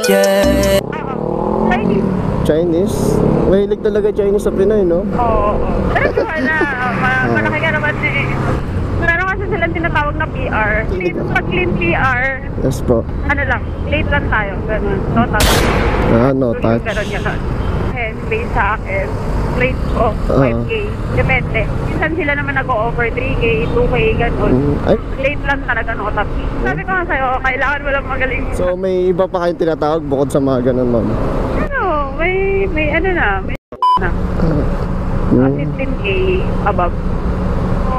Yeah. Chinese? Mahilig talaga Chinese sa Pinoy, no? Oo. Pero na, malaki ka naman eh. Meron kasi silang tinatawag na PR. Pag clean PR, Yes po. ano lang, late lang tayo. Ganun. No touch. No touch. Ganun yan. Base sa akin, late ko, 5K. Depende. Minsan sila naman nag-o-over 3K, 2K, ganun. Ay, Late lang talaga no touch. Sabi ko nga sa'yo, kailangan mo lang magaling. so may iba pa kayong tinatawag bukod sa mga ganun, ma'am? Ano, may ano na, may na. 15K above. So,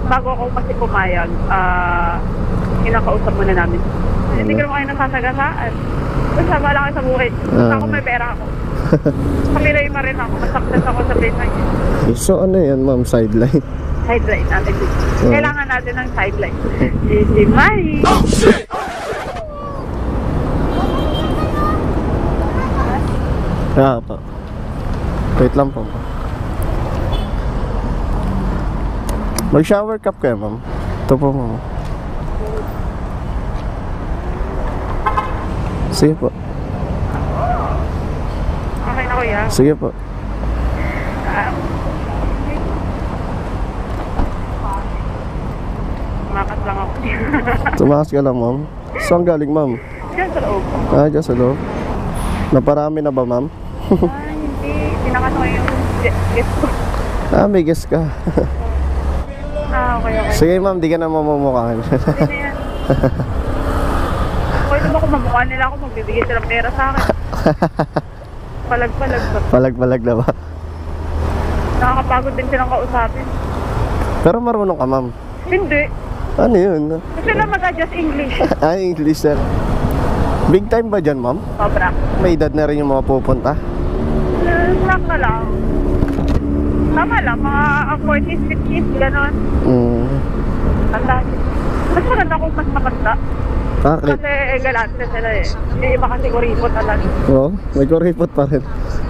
bago ako kasi pumayag, kinakausap muna namin. Hindi ko naman kayo nasasagasaan. Basta wala kayo sa buhay. Basta ako may pera ako. Kamilay ma rin ako. Masaktas ako sa business. So ano yan, ma'am? Sideline? Sideline natin dito. Kailangan natin ng sideline. Easy money! Oh, shit! Pa. Wait lang po. Mag-shower cup kayo, ma'am. Ito po, ma'am. Sige po. Okay na kuya. Sige po. Makas lang ako. Tumakas ka lang, ma'am. Saan galing, ma'am? Diyan sa loob. Dyan sa loob. Naparami na ba, ma'am? Hindi. Pinakas ko yung guest ko. May guess ka. Okay. Sige, ma'am. Di ka na mamumukhaan. Hindi na yan. Pwede ba kung mamukha nila ako, magbibigay silang pera sa akin. Palag-palag ba? Palag-palag na ba? Nakakapagod din silang kausapin. Pero marunong ka, ma'am. Hindi. Ano yun? Gusto lang mag-adjust English. English, sir. Big time ba dyan, ma'am? Sobra. May edad na rin yung mga pupunta? Sakta lang. Tama lang, mga 40s, 50s, gano'n. Tanda. Mas maganda kung mas matanda. Bakit? Kasi galante sila eh. Yung iba kasi kuripot talaga. Oo, may kuripot pa rin.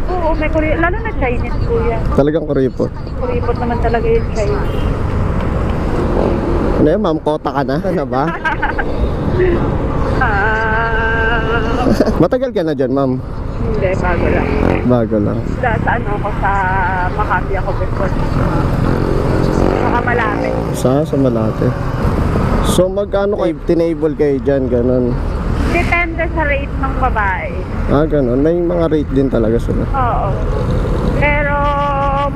Oo, may kuripot. Lalo na Chinese kuya. Talagang kuripot. Kuripot naman talaga yung Chinese. Ano yun, ma'am? Kota ka na? Ano ba? Matagal ka na dyan, ma'am? Hindi, bago lang. Bago lang. Sa ano ako, sa Makati ako before. Saka malapit. Sa Malate. So magkano kayo tinable kayo dyan, ganun? Depende sa rate ng babae. Ganun. May mga rate din talaga sila. Oo. Pero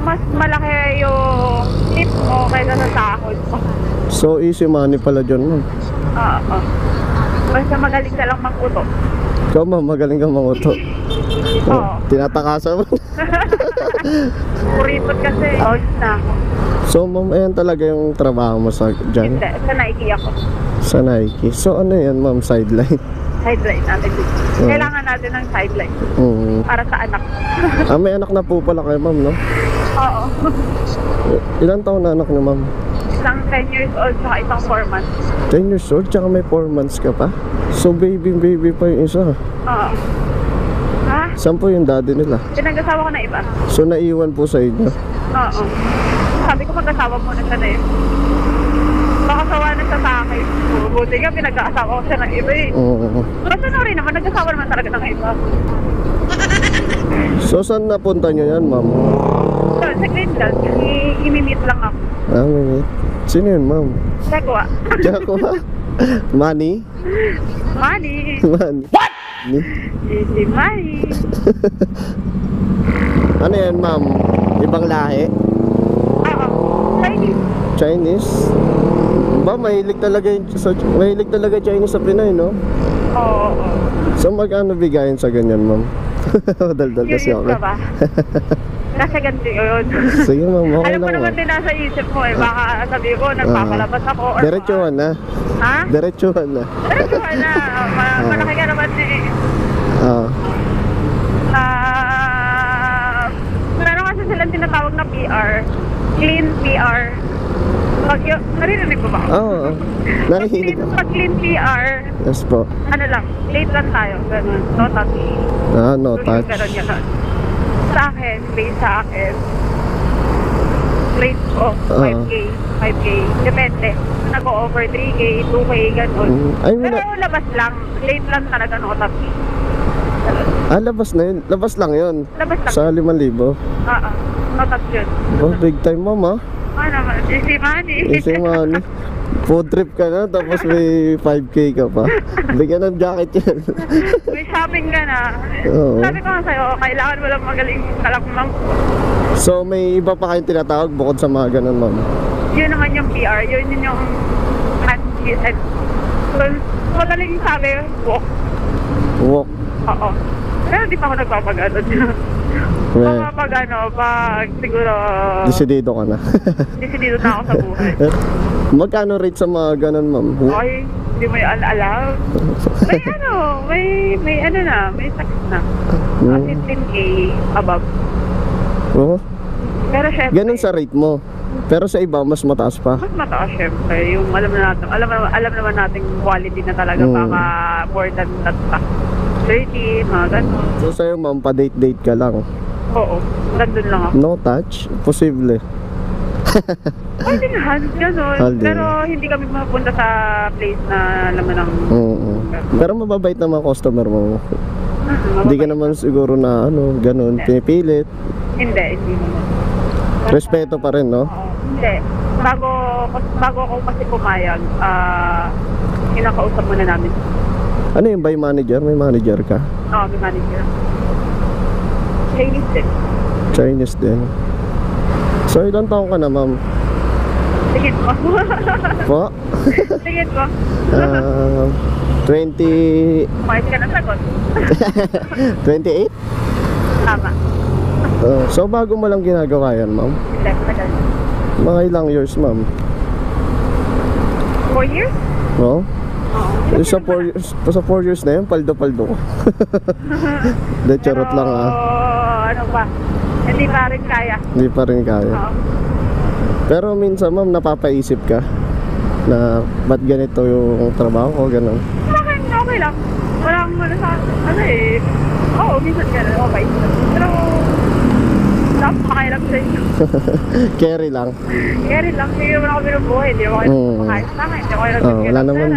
mas malaki yung tip mo kaysa sa sahod mo. So easy money pala dyan, ma'am. Oo. Basta magaling ka lang mag-uto. Ikaw, ma'am, magaling kang manguto. Oo. Tinatakasan mo. Kuripot kasi. Out na ako. So ma'am, ayan talaga yung trabaho mo sa dyan? Hindi, sa Nike ako. Sa Nike. So ano yan, ma'am? Sideline? Sideline natin dito. Kailangan natin ng sideline. Para sa anak. May anak na po pala kayo, ma'am, no? Oo. Ilan taon na anak niyo, ma'am? Isang 10 years old saka isang 4 months. 10 years old, tsaka may 4 months ka pa? So baby pa yung isa. Oo. Ha? Saan po yung daddy nila? Pinag-asawa ko na iba. So naiwan po sa inyo? Oo. Sabi ko mag-asawa muna siya na yun. Baka sawa na siya sa akin. Buti nga pinag-asawa ko siya ng iba eh. Oo. Kasi na rin naman, nag-asawa naman talaga ng iba. So saan napunta nyo yan, ma'am? So, sa Greenland, i-meet lang ako. Minute. Sino yun, ma'am? Sekwa. Jaco ba? Money? Money. Money. What? Easy money. Ano yan, ma'am? Ibang lahi? Oo. Chinese. Chinese? Ba, mahilig talaga Chinese sa Pinoy, no? Oo. So magkano bigayin sa ganyan, ma'am? Daldal kasi Curious ako. ka ba? Kasi ganito yun. Sige, ma'am, okay Alam mo lang, naman ma'am. din nasa isip mo eh. Baka sabi ko, nagpapalabas ako. or Diretsuhan na. Ha? Diretsuhan na. Diretsuhan na. Malaki ka naman eh. Meron kasi silang tinatawag na PR. Clean PR. Naririnig mo ba? Oo. Narinig ako. Pag clean PR, Yes po. ano lang, late lang tayo. Ganun. No touch. No touch. Ganun yan. Sa akin, base sa akin, Rate ko, 5K, 5K. Depende. Nag-o-over 3K, 2K, gano'n. Ay, may Pero labas lang. Late lang talaga no tapi. labas na yun. Labas lang yun. Labas lang. Sa 5,000. Notas yun. Oh, big time, ma'am, ha? Naman, easy money. Easy money. Food trip ka na, tapos may 5K ka pa. Bigyan ng jacket yan. May shopping ka na. Oo. Sabi ko nga sa'yo, kailangan mo lang magaling kalakmang. So, may iba pa kayong tinatawag bukod sa mga ganun, ma'am? Yun naman yung PR, yun yung magaling sabi, walk. Walk. Oo. Pero di pa ako nagpapag-ano. Pag siguro, Desidido ka na. desidido na ako sa buhay. Magkano rate sa mga ganun, ma'am? Ay, hindi mo yung alam. May ano na, may tax na. 15K above. Oo. Pero syempre, Ganun sa rate mo. Pero sa iba, mas mataas pa. mas mataas syempre. Yung alam naman natin quality na talaga baka more than that pa. 30, mga ganun. So sa'yo, ma'am, pa-date-date ka lang. Oo, nandun lang ako. No touch? Posible. Pwede na, gano'n. Haldi. Pero hindi kami mapunta sa place na laman ng... Pero mababait naman customer mo. Hindi ka naman siguro na ganun, pinipilit. Hindi naman. Respeto pa rin, no? Oo, hindi. Bago ako kasi pumayag, kinakausap muna namin. Ano yung by manager? May manager ka? Oo, may manager. Chinese din. Chinese din. So ilang taon ka na, ma'am? Tingin mo. Po? Tingin mo. 20... Kumayag ka na sagot. 28? Tama. So bago mo lang ginagawa yan, ma'am? Hindi, matagal. Mga ilang years, ma'am? 4 years? Oo? Oo. Sa 4 years na yun, paldo-paldo ko. De, charot lang, ah. Ano ba? Hindi pa rin kaya. Hindi pa rin kaya. Oo. Pero minsan, ma'am, napapaisip ka na ba't ganito yung trabaho ko, gano'n. Okay lang. Walang oo, minsan gano'n, okay. Pero, dapat makailang sa inyo. Carry lang. Kaya rin lang, hindi naman ako binubuhay. Hindi ako kayo kumakain sa akin. Hindi ako kayo Wala naman.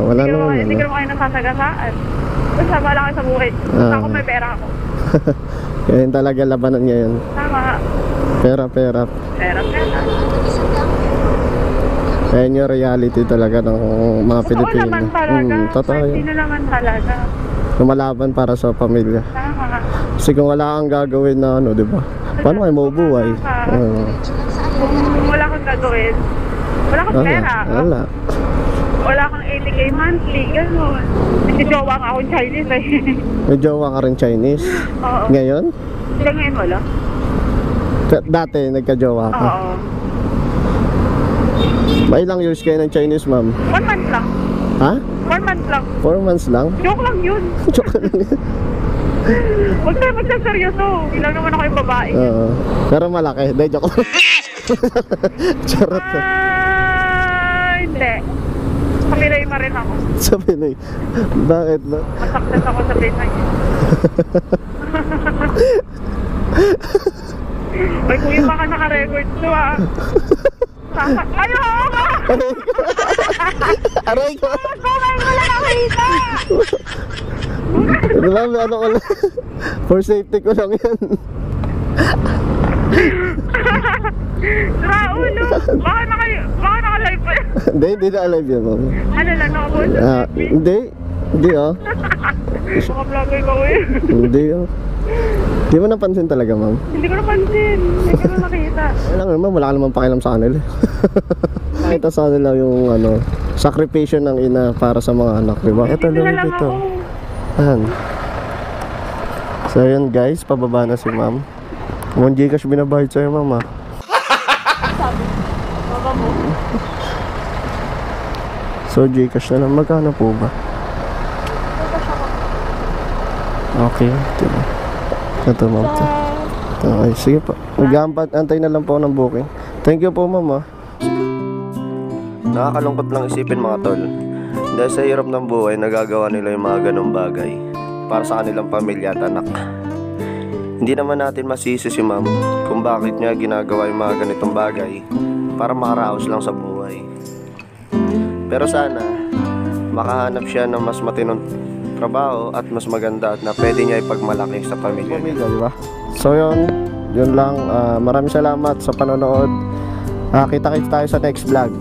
Wala naman. Hindi ko naman kayo nasasagasaan. Basta wala kayo sa buhay. Basta ako may pera ako. Yan talaga labanan niya yun. Tama. Pera. Pera. Ayan yung reality talaga ng mga Pilipino. Totoo naman talaga. Totoo yun. Sino naman talaga. Lumalaban para sa pamilya. Tama. Kasi kung wala kang gagawin na di ba? Paano kayo mabubuhay? Kung wala kang gagawin, wala kang pera. Wala. Wala kang 80K monthly, gano'n. Hindi jowa nga akong Chinese eh. May jowa ka rin Chinese? Oo. Ngayon? Sila ngayon wala? Dati nagka-jowa ka? Oo. May ilang years kayo ng Chinese, ma'am? 1 month lang. Ha? 4 months lang. 4 months lang? Joke lang yun. Joke lang yun. Huwag tayo magsaseryoso. Ilang naman ako yung babae. Pero malaki. Dahil joke lang. Charot. Hindi. Sa Pinoy pa rin ako. Sa Pinoy. Bakit ba? Masaktas ako sa Pinoy. Ay, kuya, baka naka-record to ah. Ayaw ka! Aray ko! Bumay mo lang nakita! Diba, ano ko lang. For safety ko lang yan. Raulo! Baka naka-live pa yan. Hindi na alive yan, ma'am. Ano lang, nakabuhat sa TV? Hindi Baka vlogger ko eh. Hindi Hindi mo napansin talaga, ma'am? Hindi ko napansin. Hindi ko na nakita. Wala ka naman pakialam sa kanila. Nakita sa kanila yung sakripisyo ng ina para sa mga anak, diba? Ito lang ito. So yun guys, pababa na si ma'am. 1 Gcash binabayad sa'yo, ma'am, ah. Baba mo. So Gcash na lang. Magkano po ba? Okay. Ito, ma'am. Okay, sige po. Antay na lang po ng booking. Thank you po, ma'am, ah. Nakakalungkot lang isipin, mga tol. Dahil sa hirap ng buhay, nagagawa nila yung mga ganong bagay para sa kanilang pamilya at anak. Hindi naman natin masisi si ma'am kung bakit niya ginagawa yung mga ganitong bagay para makaraos lang sa buhay. Pero sana makahanap siya ng mas matinong trabaho at mas maganda at na pwede niya ipagmalaki sa pamilya. Diba? So yun lang. Maraming salamat sa panonood. Kita-kits tayo sa next vlog.